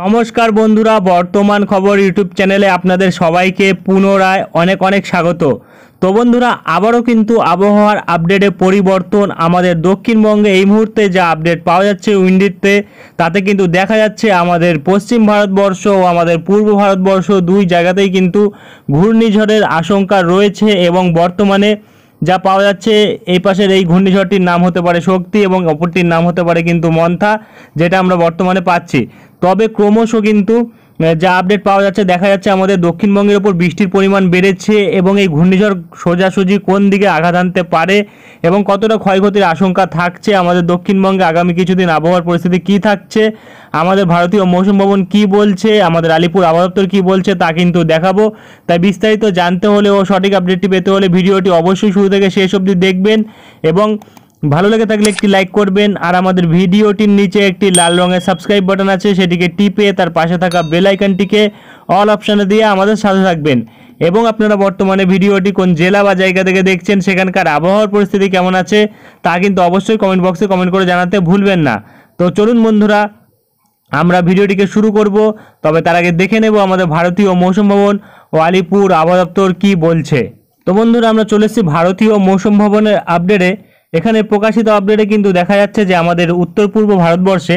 নমস্কার বন্ধুরা, বর্তমান খবর ইউটিউব চ্যানেলে আপনাদের সবাইকে পুনরায় অনেক অনেক স্বাগত। তো বন্ধুরা, আবারও কিন্তু আবহাওয়ার আপডেটে পরিবর্তন। আমাদের দক্ষিণবঙ্গে এই মুহূর্তে যা আপডেট পাওয়া যাচ্ছে উইন্ডিতে, তাতে কিন্তু দেখা যাচ্ছে আমাদের পশ্চিম ভারতবর্ষ ও আমাদের পূর্ব ভারতবর্ষ দুই জায়গাতেই কিন্তু ঘূর্ণিঝড়ের আশঙ্কা রয়েছে এবং বর্তমানে যা পাওয়া যাচ্ছে এই পাশের এই ঘূর্ণিঝড়টির নাম হতে পারে শক্তি এবং অপরটির নাম হতে পারে কিন্তু মন্থা, যেটা আমরা বর্তমানে পাচ্ছি। তবে ক্রমশ কিন্তু যা আপডেট পাওয়া যাচ্ছে দেখা যাচ্ছে আমাদের দক্ষিণবঙ্গের ওপর বৃষ্টির পরিমাণ বেড়েছে এবং এই ঘূর্ণিঝড় সোজাসুজি কোন দিকে আঘাত আনতে পারে এবং কতটা ক্ষয়ক্ষতির আশঙ্কা থাকছে, আমাদের দক্ষিণবঙ্গে আগামী কিছুদিন আবহাওয়ার পরিস্থিতি কী থাকছে, আমাদের ভারতীয় মৌসুম ভবন কী বলছে, আমাদের আলিপুর আবহাওয়া দপ্তর কী বলছে তা কিন্তু দেখাবো। তাই বিস্তারিত জানতে হলে ও সঠিক আপডেটটি পেতে হলে ভিডিওটি অবশ্যই শুরু থেকে শেষ অবধি দেখবেন এবং ভালো লেগে থাকলে একটি লাইক করবেন। আর আমাদের ভিডিওটির নিচে একটি লাল রঙের সাবস্ক্রাইব বাটন আছে, সেটিকে টিপে তার পাশে থাকা বেল আইকনটিকে অল অপশানে দিয়ে আমাদের সাথে থাকবেন। এবং আপনারা বর্তমানে ভিডিওটি কোন জেলা বা জায়গা থেকে দেখছেন, সেখানকার আবহাওয়ার পরিস্থিতি কেমন আছে তা কিন্তু অবশ্যই কমেন্ট বক্সে কমেন্ট করে জানাতে ভুলবেন না। তো চলুন বন্ধুরা, আমরা ভিডিওটিকে শুরু করব। তবে তার আগে দেখে নেব আমাদের ভারতীয় মৌসুম ভবন ও আলিপুর আবহাওয়া দপ্তর কী বলছে। তো বন্ধুরা, আমরা চলে এসেছি ভারতীয় মৌসুম ভবনের আপডেটে। এখানে প্রকাশিত আপডেটে কিন্তু দেখা যাচ্ছে যে আমাদের উত্তর পূর্ব ভারতবর্ষে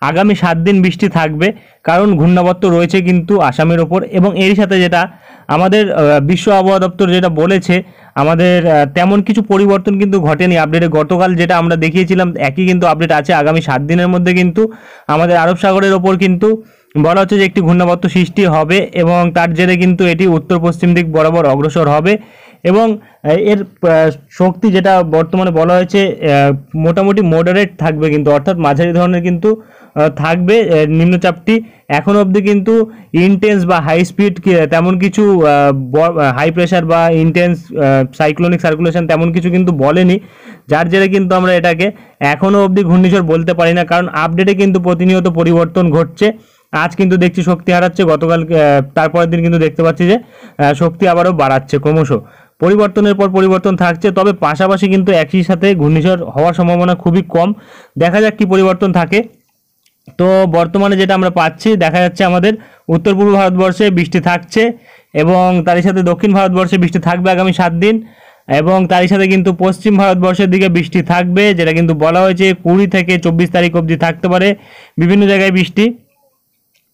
আগামী 7 দিন বৃষ্টি থাকবে, কারণ ঘূর্ণাবর্ত রয়েছে কিন্তু আসামের ওপর। এবং এর সাথে যেটা আমাদের বিশ্ব আবহাওয়া দপ্তর যেটা বলেছে, আমাদের তেমন কিছু পরিবর্তন কিন্তু ঘটেনি আপডেটে। গতকাল যেটা আমরা দেখিয়েছিলাম একই কিন্তু আপডেট আছে। আগামী 7 দিনের মধ্যে কিন্তু আমাদের আরব সাগরের ওপর কিন্তু বলা হচ্ছে যে একটি ঘূর্ণাবর্ত সৃষ্টি হবে এবং তার জেরে কিন্তু এটি উত্তর পশ্চিম দিক বরাবর অগ্রসর হবে এবং এর শক্তি যেটা বর্তমানে বলা হয়েছে মোটামুটি মডারেট থাকবে, কিন্তু অর্থাৎ মাঝারি ধরনের কিন্তু থাকবে নিম্নচাপটি। এখনও অবধি কিন্তু ইন্টেন্স বা হাই স্পিড তেমন কিছু হাই প্রেশার বা ইন্টেন্স সাইক্লোনিক সার্কুলেশন তেমন কিছু কিন্তু বলেনি, যার জেরে কিন্তু আমরা এটাকে এখনও অবধি ঘূর্ণিঝড় বলতে পারি না, কারণ আপডেটে কিন্তু প্রতিনিয়ত পরিবর্তন ঘটছে। আজ কিন্তু দেখছি শক্তি হারাচ্ছে, গতকাল তারপরের দিন কিন্তু দেখতে পাচ্ছি যে শক্তি আবারও বাড়াচ্ছে। ক্রমশ পরিবর্তনের পর পরিবর্তন থাকছে, তবে পাশাপাশি কিন্তু একই সাথে ঘূর্ণিঝড় হওয়ার সম্ভাবনা খুবই কম। দেখা যাক কী পরিবর্তন থাকে। তো বর্তমানে যেটা আমরা পাচ্ছি দেখা যাচ্ছে আমাদের উত্তর পূর্ব ভারতবর্ষে বৃষ্টি থাকছে এবং তারই সাথে দক্ষিণ ভারতবর্ষে বৃষ্টি থাকবে আগামী 7 দিন এবং তারই সাথে কিন্তু পশ্চিম ভারতবর্ষের দিকে বৃষ্টি থাকবে, যেটা কিন্তু বলা হয়েছে 20 থেকে 24 তারিখ অবধি থাকতে পারে বিভিন্ন জায়গায় বৃষ্টি।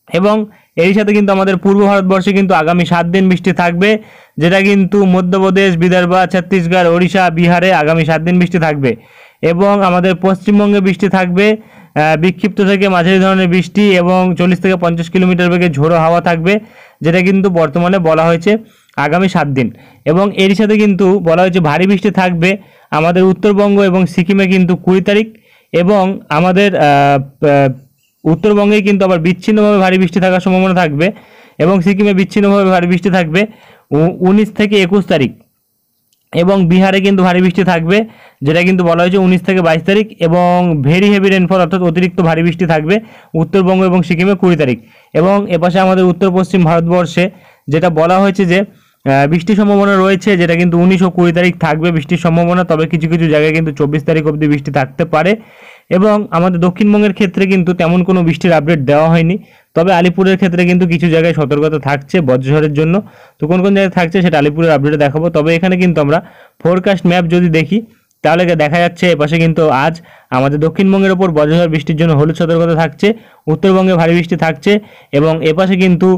এবং এর সাথে কিন্তু আমাদের পূর্ব ভারতবর্ষে কিন্তু আগামী 7 দিন বৃষ্টি থাকবে, যেটা কিন্তু মধ্যপ্রদেশ, বিদর্ভ, ছত্তিশগড়, ওড়িশা, বিহারে আগামী 7 দিন বৃষ্টি থাকবে। এবং আমাদের পশ্চিমবঙ্গে বৃষ্টি থাকবে বিক্ষিপ্ত থেকে মাঝারি ধরনের বৃষ্টি এবং 40 থেকে 50 কিলোমিটার বেগে ঝোড়ো হাওয়া থাকবে, যেটা কিন্তু বর্তমানে বলা হয়েছে আগামী 7 দিন। এবং এর সাথে কিন্তু বলা হয়েছে ভারী বৃষ্টি থাকবে আমাদের উত্তরবঙ্গ এবং সিকিমে কিন্তু 20 তারিখ এবং আমাদের উত্তরবঙ্গে কিন্তু আবার বিচ্ছিন্নভাবে ভারী বৃষ্টি থাকার সম্ভাবনা থাকবে এবং সিকিমে বিচ্ছিন্নভাবে ভারী বৃষ্টি থাকবে 19 থেকে 21 তারিখ এবং বিহারে কিন্তু ভারী বৃষ্টি থাকবে, যেটা কিন্তু বলা হয়েছে 19 থেকে 22 তারিখ এবং ভেরি হেভি রেনফল অর্থাৎ অতিরিক্ত ভারী বৃষ্টি থাকবে উত্তরবঙ্গ এবং সিকিমে 20 তারিখ। এবং এপাশে আমাদের উত্তর পশ্চিম ভারতবর্ষে যেটা বলা হয়েছে যে বৃষ্টির সম্ভাবনা রয়েছে, যেটা কিন্তু 19 ও 20 তারিখ থাকবে বৃষ্টির সম্ভাবনা, তবে কিছু কিছু জায়গায় কিন্তু 24 তারিখ অবধি বৃষ্টি থাকতে পারে। এবং আমাদের দক্ষিণবঙ্গের ক্ষেত্রে কিন্তু তেমন কোনো বৃষ্টির আপডেট দেওয়া হয়নি, তবে আলিপুরের ক্ষেত্রে কিন্তু কিছু জায়গায় সতর্কতা থাকছে বজ্রঝড়ের জন্য। তো কোন কোন জায়গায় থাকছে সেটা আলিপুরের আপডেটে দেখাবো। তবে এখানে কিন্তু আমরা ফোরকাস্ট ম্যাপ যদি দেখি তাহলে দেখা যাচ্ছে এপাশে কিন্তু আজ আমাদের দক্ষিণবঙ্গের ওপর বজ্রঝড় বৃষ্টির জন্য হলুদ সতর্কতা থাকছে, উত্তরবঙ্গে ভারী বৃষ্টি থাকছে এবং এপাশে কিন্তু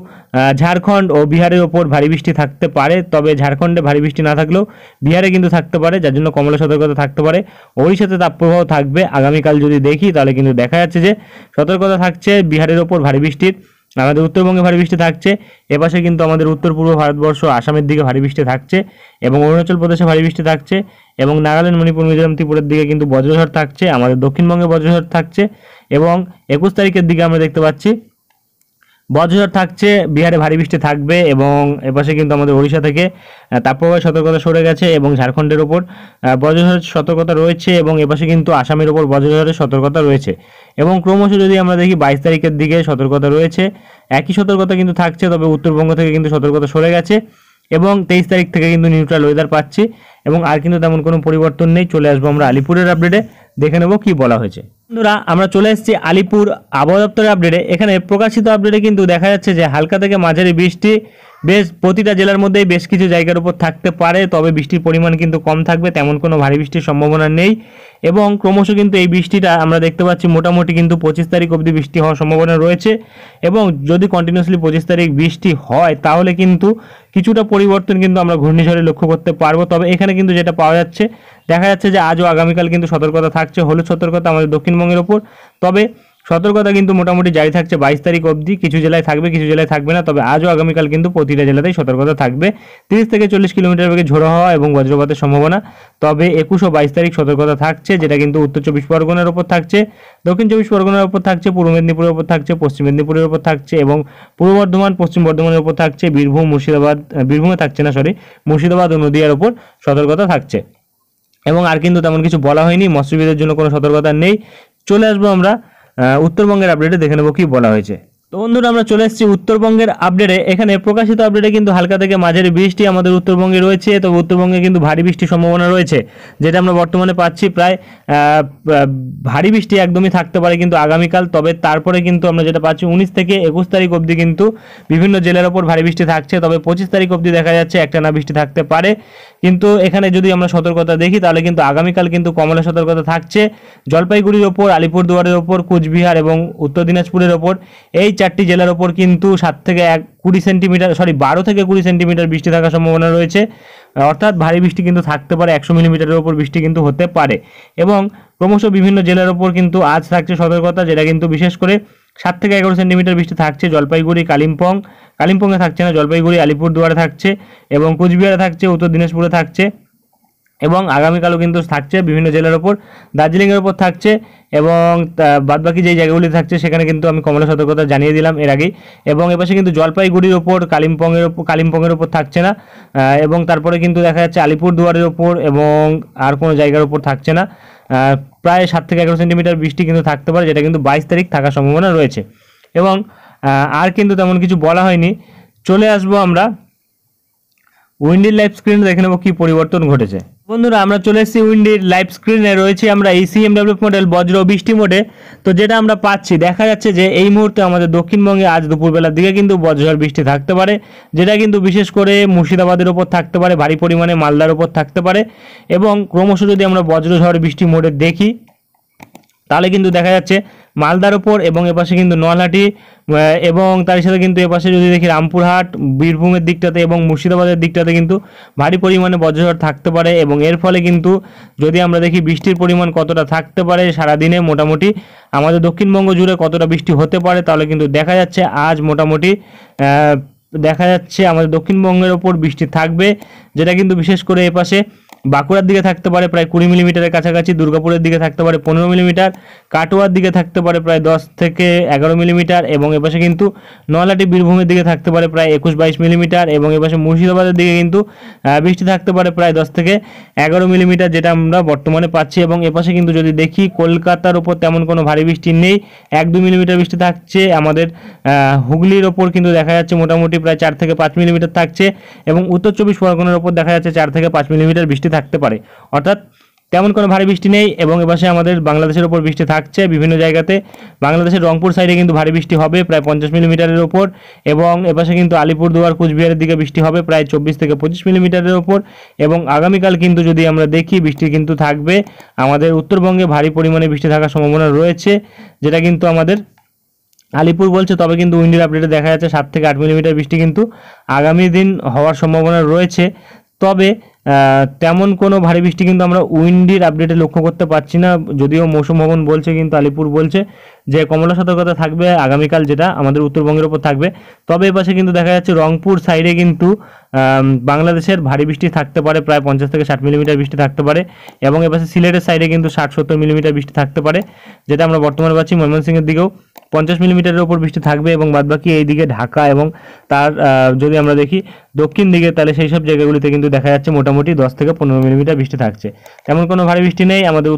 ঝাড়খণ্ড ও বিহারের ওপর ভারী বৃষ্টি থাকতে পারে, তবে ঝাড়খণ্ডে ভারী বৃষ্টি না থাকলেও বিহারে কিন্তু থাকতে পারে, যার জন্য কমলা সতর্কতা থাকতে পারে। ওড়িশাতে তাপপ্রবাহ থাকবে আগামীকাল যদি দেখি তাহলে কিন্তু দেখা যাচ্ছে যে সতর্কতা থাকছে বিহারের ওপর ভারী বৃষ্টির, আমাদের উত্তরবঙ্গে ভারী বৃষ্টি থাকছে। এপাশে কিন্তু আমাদের উত্তর পূর্ব ভারতবর্ষ আসামের দিকে ভারী বৃষ্টি থাকছে এবং অরুণাচল প্রদেশে ভারী বৃষ্টি থাকছে এবং নাগাল্যান্ড, মণিপুর, মিজোরাম, ত্রিপুরার দিকে কিন্তু বজ্রঝড় থাকছে, আমাদের দক্ষিণবঙ্গে বজ্রঝড় থাকছে এবং 21 তারিখের দিকে আমরা দেখতে পাচ্ছি বজ্রঝড় থাকছে, বিহারে ভারী বৃষ্টি থাকবে এবং এপাশে কিন্তু আমাদের ওড়িশা থেকে তাপপ্রবাহের সতর্কতা সরে গেছে এবং ঝাড়খণ্ডের ওপর বজ্রঝড়ের সতর্কতা রয়েছে এবং এপাশে কিন্তু আসামের ওপর বজ্রঝড়ের সতর্কতা রয়েছে। এবং ক্রমশ যদি আমরা দেখি 22 তারিখের দিকে সতর্কতা রয়েছে, একই সতর্কতা কিন্তু থাকছে, তবে উত্তরবঙ্গ থেকে কিন্তু সতর্কতা সরে গেছে এবং 23 তারিখ থেকে কিন্তু নিউট্রাল ওয়েদার পাচ্ছি এবং আর কিন্তু তেমন কোনো পরিবর্তন নেই। চলে আসবো আমরা আলিপুরের আপডেটে, দেখে নেব কী বলা হয়েছে। বন্ধুরা আমরা চলে এসেছি আলিপুর আবহাওয়া দপ্তরের আপডেটে। এখানে প্রকাশিত আপডেটে কিন্তু দেখা যাচ্ছে যে হালকা থেকে মাঝারি বৃষ্টি বেশ প্রতিটা জেলার মধ্যেই বেশ কিছু জায়গার উপর থাকতে পারে, তবে বৃষ্টির পরিমাণ কিন্তু কম থাকবে, তেমন কোনো ভারী বৃষ্টির সম্ভাবনা নেই। এবং ক্রমশ কিন্তু এই বৃষ্টিটা আমরা দেখতে পাচ্ছি মোটামুটি কিন্তু 25 তারিখ অবধি বৃষ্টি হওয়ার সম্ভাবনা রয়েছে। এবং যদি কন্টিনিউসলি 25 তারিখ বৃষ্টি হয় তাহলে কিন্তু কিছুটা পরিবর্তন কিন্তু আমরা ঘূর্ণিঝড়ে লক্ষ্য করতে পারবো। তবে এখানে কিন্তু যেটা পাওয়া যাচ্ছে, দেখা যাচ্ছে যে আজও আগামীকাল কিন্তু সতর্কতা থাকছে, হলুদ সতর্কতা আমাদের দক্ষিণবঙ্গের ওপর। তবে সতর্কতা কিন্তু মোটামুটি জারি থাকছে 22 তারিখ অবধি, কিছু জেলায় থাকবে কিছু জেলায় থাকবে না। তবে আজও আগামীকাল কিন্তু প্রতিটা জেলাতেই সতর্কতা থাকবে। 30 থেকে 40 কিলোমিটার বেগে ঝোড়ো হওয়া এবং বজ্রপাতের সম্ভাবনা। তবে 21 ও 22 তারিখ সতর্কতা থাকছে, যেটা কিন্তু উত্তর 24 পরগনার ওপর থাকছে, দক্ষিণ 24 পরগনার ওপর থাকছে, পূর্ব মেদিনীপুরের ওপর থাকছে, পশ্চিম মেদিনীপুরের ওপর থাকছে এবং পূর্ব বর্ধমান পশ্চিম বর্ধমানের ওপর থাকছে, বীরভূম মুর্শিদাবাদ, বীরভূমে থাকছে না সরি, মুর্শিদাবাদ ও নদিয়ার ওপর সতর্কতা থাকছে। এবং আর কিন্তু তেমন কিছু বলা হয়নি, মৎস্যজীবীদের জন্য কোনো সতর্কতা নেই। চলে আসবো আমরা উত্তরবঙ্গের আপডেটে, দেখে নেবো কি বলা হয়েছে। তো বন্ধুরা আমরা চলে এসেছি উত্তরবঙ্গের আপডেটে। এখানে প্রকাশিত আপডেটে কিন্তু হালকা থেকে মাঝারি বৃষ্টি আমাদের উত্তরবঙ্গে রয়েছে, তবে উত্তরবঙ্গে কিন্তু ভারী বৃষ্টির সম্ভাবনা রয়েছে, যেটা আমরা বর্তমানে পাচ্ছি। প্রায় ভারী বৃষ্টি একদমই থাকতে পারে কিন্তু আগামীকাল। তবে তারপরে কিন্তু আমরা যেটা পাচ্ছি 19 থেকে 21 তারিখ অবধি কিন্তু বিভিন্ন জেলার ওপর ভারী বৃষ্টি থাকছে। তবে 25 তারিখ অবধি দেখা যাচ্ছে একটানা বৃষ্টি থাকতে পারে। কিন্তু এখানে যদি আমরা সতর্কতা দেখি তাহলে কিন্তু আগামীকাল কিন্তু কমলা সতর্কতা থাকছে জলপাইগুড়ির ওপর, আলিপুরদুয়ারের ওপর, কোচবিহার এবং উত্তর দিনাজপুরের ওপর। এই 4টি জেলার ওপর কিন্তু 7 থেকে 20 সেন্টিমিটার 12 থেকে 20 সেন্টিমিটার বৃষ্টি থাকার সম্ভাবনা রয়েছে। অর্থাৎ ভারী বৃষ্টি কিন্তু থাকতে পারে, 100 মিলিমিটারের ওপর বৃষ্টি কিন্তু হতে পারে। এবং ক্রমশ বিভিন্ন জেলার ওপর কিন্তু আজ থাকছে সতর্কতা, যেটা কিন্তু বিশেষ করে 7 থেকে 11 সেন্টিমিটার বৃষ্টি থাকছে জলপাইগুড়ি, কালিম্পংয়ে থাকছে না, জলপাইগুড়ি আলিপুরদুয়ারে থাকছে এবং কোচবিহারে থাকছে, উত্তর দিনাজপুরে থাকছে এবং আগামীকালও কিন্তু থাকছে বিভিন্ন জেলার ওপর, দার্জিলিংয়ের ওপর থাকছে এবং বাদবাকি যে জায়গাগুলি থাকছে সেখানে কিন্তু আমি কমলা সতর্কতা জানিয়ে দিলাম এর আগেই। এবং এপাশে কিন্তু জলপাইগুড়ির ওপর, কালিম্পংয়ের ওপর থাকছে না। এবং তারপরে কিন্তু দেখা যাচ্ছে আলিপুরদুয়ারের ওপর এবং আর কোনো জায়গার ওপর থাকছে না। প্রায় 7 থেকে 11 সেন্টিমিটার বৃষ্টি কিন্তু থাকতে পারে, যেটা কিন্তু 22 তারিখ থাকার সম্ভাবনা রয়েছে। এবং আর কিন্তু তেমন কিছু বলা হয়নি। চলে আসবো আমরা উইন্ডির লাইভ স্ক্রিনে, দেখে নেবো কি পরিবর্তন ঘটেছে। বন্ধুরা আমরা চলে এসেছি উইন্ডির লাইভ স্ক্রিনে, রয়েছে আমরা এই সিএমডব্লিউ মডেল বজ্র বৃষ্টি মোডে। তো যেটা আমরা পাচ্ছি, দেখা যাচ্ছে যে এই মুহূর্তে আমাদের দক্ষিণবঙ্গে আজ দুপুরবেলার দিকে কিন্তু বজ্রঝড় বৃষ্টি থাকতে পারে, যেটা কিন্তু বিশেষ করে মুর্শিদাবাদের ওপর থাকতে পারে, ভারী পরিমাণে মালদার ওপর থাকতে পারে। এবং ক্রমশ যদি আমরা বজ্রঝড় বৃষ্টি মোডে দেখি তাহলে কিন্তু দেখা যাচ্ছে মালদার ওপর এবং এপাশে কিন্তু নলহাটি এবং তার সাথে কিন্তু এপাশে যদি দেখি রামপুরহাট, বীরভূমের দিকটাতে এবং মুর্শিদাবাদের দিকটাতে কিন্তু ভারী পরিমাণে বজ্রঝড় থাকতে পারে। এবং এর ফলে কিন্তু যদি আমরা দেখি বৃষ্টির পরিমাণ কতটা থাকতে পারে সারাদিনে, মোটামুটি আমাদের দক্ষিণবঙ্গ জুড়ে কতটা বৃষ্টি হতে পারে, তাহলে কিন্তু দেখা যাচ্ছে আজ মোটামুটি দেখা যাচ্ছে আমাদের দক্ষিণবঙ্গের ওপর বৃষ্টি থাকবে, যেটা কিন্তু বিশেষ করে এপাশে বাঁকুড়ার দিকে থাকতে পারে প্রায় 20 মিলিমিটারের কাছাকাছি, দুর্গাপুরের দিকে থাকতে পারে 15 মিলিমিটার, কাটোয়ার দিকে থাকতে পারে প্রায় 10 থেকে 11 মিলিমিটার এবং এপাশে কিন্তু নলহাটি বীরভূমের দিকে থাকতে পারে প্রায় 21-22 মিলিমিটার এবং এপাশে মুর্শিদাবাদের দিকে কিন্তু বৃষ্টি থাকতে পারে প্রায় 10 থেকে 11 মিলিমিটার, যেটা আমরা বর্তমানে পাচ্ছি। এবং এপাশে কিন্তু যদি দেখি কলকাতার ওপর তেমন কোনো ভারী বৃষ্টি নেই, 1-2 মিলিমিটার বৃষ্টি থাকছে। আমাদের হুগলির ওপর কিন্তু দেখা যাচ্ছে মোটামুটি প্রায় 4 থেকে 5 মিলিমিটার থাকছে এবং উত্তর 24 পরগনার ওপর দেখা যাচ্ছে 4 থেকে 5 মিলিমিটার বৃষ্টি থাকতে পারে। অর্থাৎ তেমন কোনো ভারী বৃষ্টি নেই। এবং এপাশে আমাদের বাংলাদেশের ওপর বৃষ্টি থাকছে বিভিন্ন জায়গাতে, বাংলাদেশের রংপুর সাইডে কিন্তু ভারী বৃষ্টি হবে প্রায় 50 মিলিমিটারের ওপর এবং এপাশে কিন্তু আলিপুরদুয়ার, কোচবিহারের দিকে বৃষ্টি হবে প্রায় 24 থেকে 25 মিলিমিটারের ওপর। এবং আগামীকাল কিন্তু যদি আমরা দেখি বৃষ্টি কিন্তু থাকবে আমাদের উত্তরবঙ্গে, ভারী পরিমাণে বৃষ্টি থাকার সম্ভাবনা রয়েছে, যেটা কিন্তু আমাদের আলিপুর বলছে। তবে কিন্তু উইন্ডির আপডেটে দেখা যাচ্ছে 7 থেকে 8 মিলিমিটার বৃষ্টি কিন্তু আগামী দিন হওয়ার সম্ভাবনা রয়েছে। তবে তেমন কোনো ভারী বৃষ্টি কিন্তু আমরা উইন্ডির আপডেটে লক্ষ্য করতে পারছি না, যদিও মৌসুম ভবন বলছে, কিন্তু আলিপুর বলছে যে কমলা সতর্কতা থাকবে আগামীকাল, যেটা আমাদের উত্তরবঙ্গের ওপর থাকবে। তবে এপাশে কিন্তু দেখা যাচ্ছে রংপুর সাইডে কিন্তু বাংলাদেশের ভারী বৃষ্টি থাকতে পারে প্রায় 50 থেকে 60 মিলিমিটার বৃষ্টি থাকতে পারে এবং এপাশে সিলেটের সাইডে কিন্তু 60-70 মিলিমিটার বৃষ্টি থাকতে পারে, যেটা আমরা বর্তমানে পাচ্ছি। ময়মনসিংহের দিকেও 50 মিলিমিটারের ওপর বৃষ্টি থাকবে এবং বাদবাকি এই দিকে ঢাকা এবং তার যদি আমরা দেখি দক্ষিণ দিকে, তাহলে সেই সব জায়গাগুলিতে কিন্তু দেখা যাচ্ছে মোটামুটি 10 থেকে 15 মিলিমিটার বৃষ্টি থাকছে। তেমন কোনো ভারী বৃষ্টি নেই আমাদের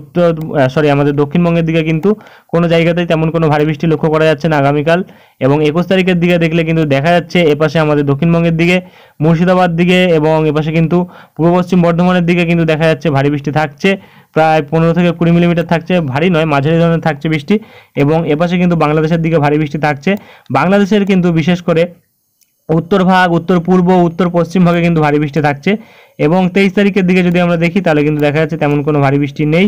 আমাদের দক্ষিণবঙ্গের দিকে, কিন্তু কোনো জায়গাতেই তেমন কোনো ভারী বৃষ্টি লক্ষ্য করা যাচ্ছে না আগামীকাল। এবং 21 তারিখের দিকে দেখলে কিন্তু দেখা যাচ্ছে এপাশে আমাদের দক্ষিণবঙ্গের দিকে, মুর্শিদাবাদ দিকে এবং এপাশে কিন্তু পূর্ব পশ্চিম বর্ধমানের দিকে কিন্তু দেখা যাচ্ছে ভারী বৃষ্টি থাকছে প্রায় 15 থেকে 20 মিলিমিটার থাকছে, ভারী নয় মাঝারি ধরনের থাকছে বৃষ্টি। এবং এপাশে কিন্তু বাংলাদেশের দিকে ভারী বৃষ্টি থাকছে। বাংলাদেশের কিন্তু বিশেষ করে উত্তর ভাগ, উত্তর পূর্ব, উত্তর পশ্চিম ভাগে কিন্তু ভারী বৃষ্টি থাকছে। এবং 23 তারিখের দিকে যদি আমরা দেখি তাহলে কিন্তু দেখা যাচ্ছে তেমন কোনো ভারী বৃষ্টি নেই।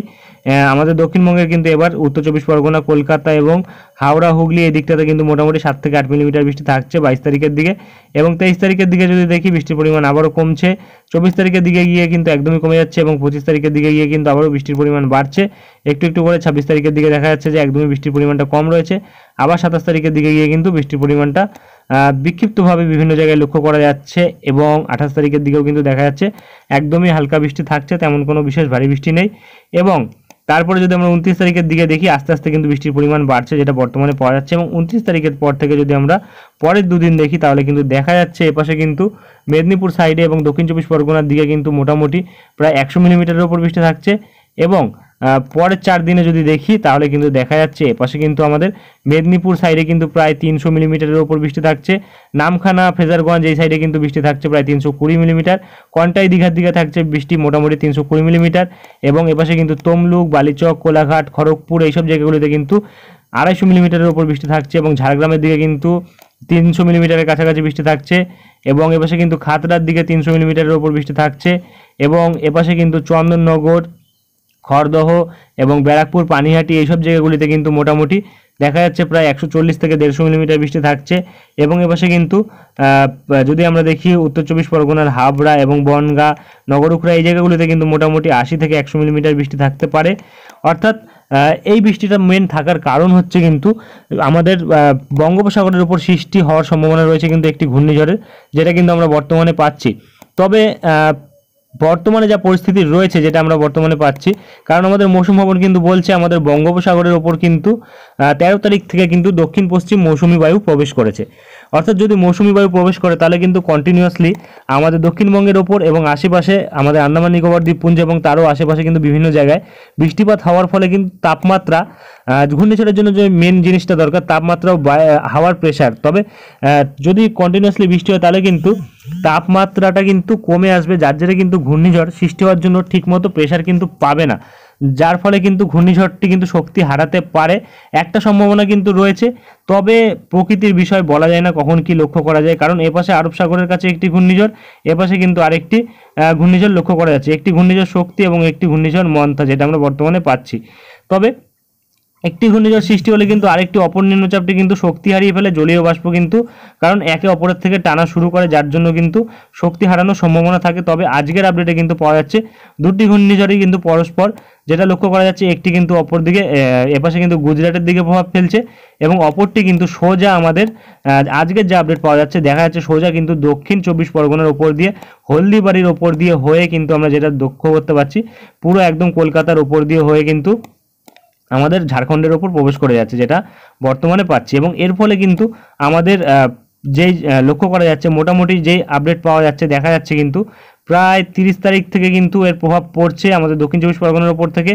আমাদের দক্ষিণবঙ্গের কিন্তু এবার উত্তর চব্বিশ পরগনা, কলকাতা এবং হাওড়া, হুগলি এই দিকটাতে কিন্তু মোটামুটি 7 থেকে 8 মিলিমিটার বৃষ্টি থাকছে 22 তারিখের দিকে। এবং 23 তারিখের দিকে যদি দেখি বৃষ্টির পরিমাণ আবারও কমছে। 24 তারিখের দিকে গিয়ে কিন্তু একদমই কমে যাচ্ছে এবং 25 তারিখের দিকে গিয়ে কিন্তু আবারও বৃষ্টির পরিমাণ বাড়ছে একটু একটু করে। 26 তারিখের দিকে দেখা যাচ্ছে যে একদমই বৃষ্টির পরিমাণটা কম রয়েছে। আবার 27 তারিখের দিকে গিয়ে কিন্তু বৃষ্টির পরিমাণটা বিক্ষিপ্তভাবে বিভিন্ন জায়গায় লক্ষ্য করা যাচ্ছে। এবং 28 তারিখের দিকেও কিন্তু দেখা যাচ্ছে একদমই হালকা বৃষ্টি থাকছে, তেমন কোনো বিশেষ ভারী বৃষ্টি নেই। এবং তারপরে যদি আমরা 29 তারিখের দিকে দেখি আস্তে আস্তে কিন্তু বৃষ্টির পরিমাণ বাড়ছে, যেটা বর্তমানে পাওয়া যাচ্ছে। এবং 29 তারিখের পর থেকে যদি আমরা পরের দুদিন দেখি তাহলে কিন্তু দেখা যাচ্ছে এপাশে কিন্তু মেদিনীপুর সাইডে এবং দক্ষিণ চব্বিশ পরগনার দিকে কিন্তু মোটামুটি প্রায় 100 মিলিমিটারের উপর বৃষ্টি থাকছে। এবং পরের 4 দিনে যদি দেখি তাহলে কিন্তু দেখা যাচ্ছে এপাশে কিন্তু আমাদের মেদিনীপুর সাইডে কিন্তু প্রায় 300 মিলিমিটারের উপর বৃষ্টি থাকছে। নামখানা, ফ্রেজারগঞ্জ এই সাইডে কিন্তু বৃষ্টি থাকছে প্রায় 320 মিলিমিটার। কন্টাই, দীঘার দিকে থাকছে বৃষ্টি মোটামুটি 320 মিলিমিটার। এবং এপাশে কিন্তু তমলুক, বালিচক, কোলাঘাট, খড়গপুর এইসব জায়গাগুলিতে কিন্তু 250 মিলিমিটারের উপর বৃষ্টি থাকছে। এবং ঝাড়গ্রামের দিকে কিন্তু 300 মিলিমিটারের কাছাকাছি বৃষ্টি থাকছে। এবং এপাশে কিন্তু খাতড়ার দিকে 300 মিলিমিটারের উপর বৃষ্টি থাকছে। এবং এপাশে কিন্তু চন্দননগর, খড়দহ এবং ব্যারাকপুর, পানিহাটি এইসব জায়গাগুলিতে কিন্তু মোটামুটি দেখা যাচ্ছে প্রায় 140 থেকে 150 মিলিমিটার বৃষ্টি থাকছে। এবং এপাশে কিন্তু যদি আমরা দেখি উত্তর চব্বিশ পরগনার হাবড়া এবং বনগাঁ, নগরুখরা এই জায়গাগুলিতে কিন্তু মোটামুটি 80 থেকে 100 মিলিমিটার বৃষ্টি থাকতে পারে। অর্থাৎ এই বৃষ্টিটা মেন থাকার কারণ হচ্ছে কিন্তু আমাদের বঙ্গোপসাগরের উপর সৃষ্টি হওয়ার সম্ভাবনা রয়েছে কিন্তু একটি ঘূর্ণিঝড়ের, যেটা কিন্তু আমরা বর্তমানে পাচ্ছি। তবে বর্তমানে যা পরিস্থিতি রয়েছে যেটা আমরা বর্তমানে পাচ্ছি, কারণ আমাদের মৌসুম ভবন কিন্তু বলছে আমাদের বঙ্গোপসাগরের ওপর কিন্তু 13 তারিখ থেকে কিন্তু দক্ষিণ পশ্চিম মৌসুমি বায়ু প্রবেশ করেছে। অর্থাৎ যদি মৌসুমি বায়ু প্রবেশ করে তাহলে কিন্তু কন্টিনিউয়াসলি আমাদের দক্ষিণবঙ্গের ওপর এবং আশেপাশে আমাদের আন্দামান নিকোবর দ্বীপপুঞ্জ এবং তারও আশেপাশে কিন্তু বিভিন্ন জায়গায় বৃষ্টিপাত হওয়ার ফলে কিন্তু তাপমাত্রা, ঘূর্ণিঝড়ের জন্য যে মেন জিনিসটা দরকার তাপমাত্রা ও হাওয়ার প্রেশার, তবে যদি কন্টিনিউয়াসলি বৃষ্টি হয় তাহলে কিন্তু তাপমাত্রাটা কিন্তু কমে আসবে, যার জেরে কিন্তু ঘূর্ণিঝড় সৃষ্টি হওয়ার জন্য ঠিকমতো প্রেশার কিন্তু পাবে না, যার ফলে কিন্তু ঘূর্ণিঝড়টি কিন্তু শক্তি হারাতে পারে। একটা সম্ভাবনা কিন্তু রয়েছে, তবে প্রকৃতির বিষয় বলা যায় না কখন কি লক্ষ্য করা যায়, কারণ এপাশে আরব সাগরের কাছে একটি ঘূর্ণিঝড়, এপাশে কিন্তু আরেকটি ঘূর্ণিঝড় লক্ষ্য করা যাচ্ছে। একটি ঘূর্ণিঝড় শক্তি এবং একটি ঘূর্ণিঝড় মন্থা, যেটা আমরা বর্তমানে পাচ্ছি। তবে একটি ঘূর্ণিঝড় সৃষ্টি হলে কিন্তু আরেকটি অপর নিম্নচাপটি কিন্তু শক্তি হারিয়ে ফেলে জলীয় বাষ্প কিন্তু, কারণ একে অপরের থেকে টানা শুরু করে, যার জন্য কিন্তু শক্তি হারানোর সম্ভাবনা থাকে। তবে আজকের আপডেটে কিন্তু পাওয়া যাচ্ছে দুটি ঘূর্ণিঝড়ই কিন্তু পরস্পর, যেটা লক্ষ্য করা যাচ্ছে একটি কিন্তু অপর দিকে এপাশে কিন্তু গুজরাটের দিকে প্রভাব ফেলছে এবং অপরটি কিন্তু সোজা আমাদের আজকের যে আপডেট পাওয়া যাচ্ছে দেখা যাচ্ছে সোজা কিন্তু দক্ষিণ চব্বিশ পরগনার ওপর দিয়ে, হলদিবাড়ির ওপর দিয়ে হয়ে কিন্তু আমরা যেটা লক্ষ্য করতে পারছি পুরো একদম কলকাতার ওপর দিয়ে হয়ে কিন্তু আমাদের ঝাড়খণ্ডের ওপর প্রবেশ করে যাচ্ছে, যেটা বর্তমানে পাচ্ছি। এবং এর ফলে কিন্তু আমাদের যেই লক্ষ্য করা যাচ্ছে মোটামুটি যেই আপডেট পাওয়া যাচ্ছে দেখা যাচ্ছে কিন্তু প্রায় 30 তারিখ থেকে কিন্তু এর প্রভাব পড়ছে আমাদের দক্ষিণ চব্বিশ পরগনার ওপর থেকে।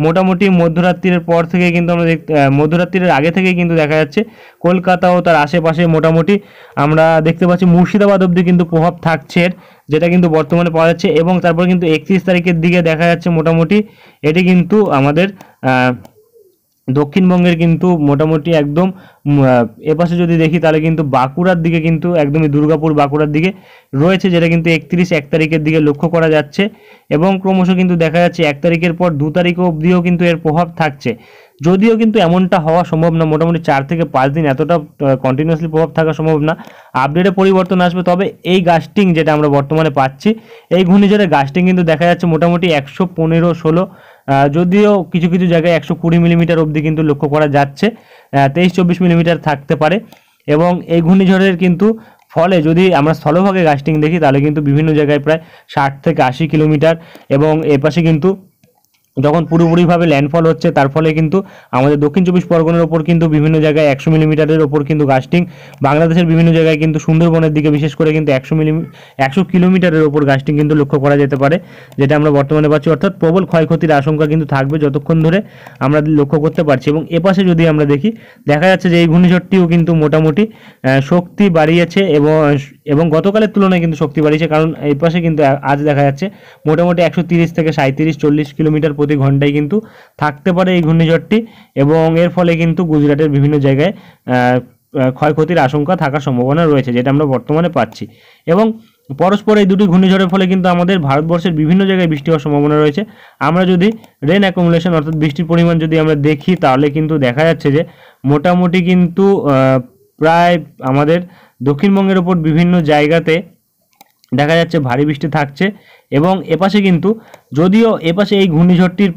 মোটামুটি মধ্যরাত্রির পর থেকে কিন্তু আমরা মধ্যরাত্রির আগে থেকে কিন্তু দেখা যাচ্ছে কলকাতা ও তার আশেপাশে মোটামুটি আমরা দেখতে পাচ্ছি মুর্শিদাবাদ অবধি কিন্তু প্রভাব থাকছে, যেটা কিন্তু বর্তমানে পাওয়া যাচ্ছে। এবং তারপর কিন্তু 31 তারিখের দিকে দেখা যাচ্ছে মোটামুটি এটি কিন্তু আমাদের দক্ষিণবঙ্গের কিন্তু মোটামুটি একদম এপাশে যদি দেখি তাহলে কিন্তু বাঁকুড়ার দিকে কিন্তু একদমই দুর্গাপুর বাঁকুড়ার দিকে রয়েছে, যেটা কিন্তু 31 তারিখের দিকে লক্ষ্য করা যাচ্ছে। এবং ক্রমশ কিন্তু দেখা যাচ্ছে 1 তারিখের পর 2 তারিখ অবধিও কিন্তু এর প্রভাব থাকছে, যদিও কিন্তু এমনটা হওয়া সম্ভব না, মোটামুটি 4 থেকে 5 দিন এতটা কন্টিনিউয়াসলি প্রভাব থাকা সম্ভব না, আপডেটে পরিবর্তন আসবে। তবে এই গাস্টিং যেটা আমরা বর্তমানে পাচ্ছি, এই ঘূর্ণিঝড়ের গাস্টিং কিন্তু দেখা যাচ্ছে মোটামুটি 115-16, যদিও কিছু কিছু জায়গায় 120 মিলিমিটার অবধি কিন্তু লক্ষ্য করা যাচ্ছে, 23-24 মিলিমিটার থাকতে পারে। এবং এই ঘূর্ণিঝড়ের কিন্তু ফলে যদি আমরা স্থলভাগে গাস্টিং দেখি তাহলে কিন্তু বিভিন্ন জায়গায় প্রায় 60 থেকে 80 কিলোমিটার, এবং এপাশে কিন্তু যখন পুরোপুরিভাবে ল্যান্ডফল হচ্ছে তার ফলে কিন্তু আমাদের দক্ষিণ চব্বিশ পরগনার ওপর কিন্তু বিভিন্ন জায়গায় 100 মিলিমিটারের ওপর কিন্তু গাস্টিং, বাংলাদেশের বিভিন্ন জায়গায় কিন্তু সুন্দরবনের দিকে বিশেষ করে কিন্তু 100 কিলোমিটারের ওপর গাস্টিং কিন্তু লক্ষ্য করা যেতে পারে, যেটা আমরা বর্তমানে পাচ্ছি। অর্থাৎ প্রবল ক্ষয়ক্ষতির আশঙ্কা কিন্তু থাকবে যতক্ষণ ধরে আমরা লক্ষ্য করতে পারছি। এবং এপাশে যদি আমরা দেখি দেখা যাচ্ছে যে এই ঘূর্ণিঝড়টিও কিন্তু মোটামুটি শক্তি বাড়িয়েছে এবং গতকালের তুলনায় কিন্তু শক্তি বাড়িয়েছে, কারণ এই পাশে কিন্তু আজ দেখা যাচ্ছে মোটামুটি 130 থেকে 37-40 কিলোমিটার প্রতি ঘন্টায় কিন্তু থাকতে পারে এই ঘূর্ণিঝড়টি, এবং এর ফলে কিন্তু গুজরাটের বিভিন্ন জায়গায় ক্ষয়ক্ষতির আশঙ্কা থাকার সম্ভাবনা রয়েছে, যেটা আমরা বর্তমানে পাচ্ছি। এবং পরস্পর এই দুটি ঘূর্ণিঝড়ের ফলে কিন্তু আমাদের ভারতবর্ষের বিভিন্ন জায়গায় বৃষ্টি হওয়ার সম্ভাবনা রয়েছে। আমরা যদি রেন অ্যাকুমুলেশন অর্থাৎ বৃষ্টির পরিমাণ যদি আমরা দেখি, তাহলে কিন্তু দেখা যাচ্ছে যে মোটামুটি কিন্তু প্রায় আমাদের দক্ষিণবঙ্গের ওপর বিভিন্ন জায়গাতে দেখা যাচ্ছে ভারী বৃষ্টি থাকছে। এবং এপাশে কিন্তু যদিও এপাশে এই ঘূর্ণিঝড়টির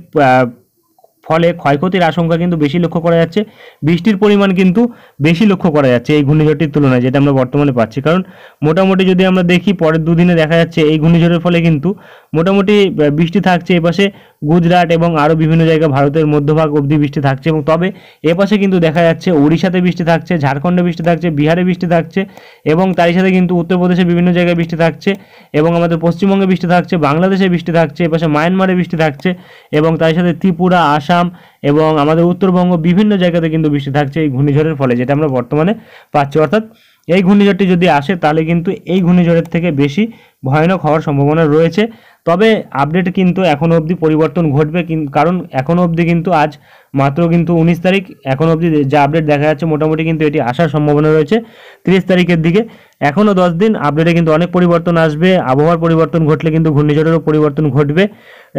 ফলে ক্ষয়ক্ষতির আশঙ্কা কিন্তু বেশি লক্ষ্য করা যাচ্ছে, বৃষ্টির পরিমাণ কিন্তু বেশি লক্ষ্য করা যাচ্ছে এই ঘূর্ণিঝড়টির তুলনায়, যেটা আমরা বর্তমানে পাচ্ছি। কারণ মোটামুটি যদি আমরা দেখি পরের দুদিনে দেখা যাচ্ছে এই ঘূর্ণিঝড়ের ফলে কিন্তু মোটামুটি বৃষ্টি থাকছে এপাশে গুজরাট এবং আরও বিভিন্ন জায়গা ভারতের মধ্যভাগ অবধি বৃষ্টি থাকছে। এবং তবে এপাশে কিন্তু দেখা যাচ্ছে উড়িষ্যাতে বৃষ্টি থাকছে, ঝাড়খণ্ডে বৃষ্টি থাকছে, বিহারে বৃষ্টি থাকছে, এবং তারই সাথে কিন্তু উত্তরপ্রদেশে বিভিন্ন জায়গায় বৃষ্টি থাকছে, এবং আমাদের পশ্চিমবঙ্গে বৃষ্টি থাকছে, বাংলাদেশে বৃষ্টি থাকছে, এপাশে মায়ানমারে বৃষ্টি থাকছে, এবং তার সাথে ত্রিপুরা, আসাম এবং আমাদের উত্তরবঙ্গ বিভিন্ন জায়গাতে কিন্তু বৃষ্টি থাকছে এই ঘূর্ণিঝড়ের ফলে, যেটা আমরা বর্তমানে পাচ্ছি। অর্থাৎ এই ঘূর্ণিঝড়টি যদি আসে তাহলে কিন্তু এই ঘূর্ণিঝড়ের থেকে বেশি ভয়ানক হওয়ার সম্ভাবনা রয়েছে। তবে আপডেট কিন্তু এখনও অবধি পরিবর্তন ঘটবে, কারণ এখনও অবধি কিন্তু আজ মাত্র কিন্তু 19 তারিখ, এখনও অবধি যা আপডেট দেখা যাচ্ছে মোটামুটি কিন্তু এটি আসার সম্ভাবনা রয়েছে 30 তারিখের দিকে। এখনও 10 দিন, আপডেটে কিন্তু অনেক পরিবর্তন আসবে। আবহাওয়ার পরিবর্তন ঘটলে কিন্তু ঘূর্ণিঝড়েরও পরিবর্তন ঘটবে।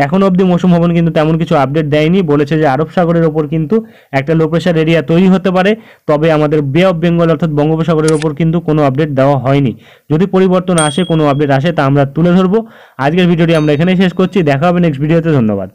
এখনও অবধি মৌসুম ভবন কিন্তু তেমন কিছু আপডেট দেয়নি, বলেছে যে আরব সাগরের ওপর কিন্তু একটা লো প্রেশার এরিয়া তৈরি হতে পারে, তবে আমাদের বে অফ বেঙ্গল অর্থাৎ বঙ্গোপসাগরের ওপর কিন্তু কোনো আপডেট দেওয়া হয়নি। যদি পরিবর্তন আসে, কোনো আপডেট আসে, তা আমরা তুলে ধরবো। আজকের ভিডিওটি আমরা এখানেই শেষ করছি, দেখা হবে নেক্সট ভিডিওতে। ধন্যবাদ।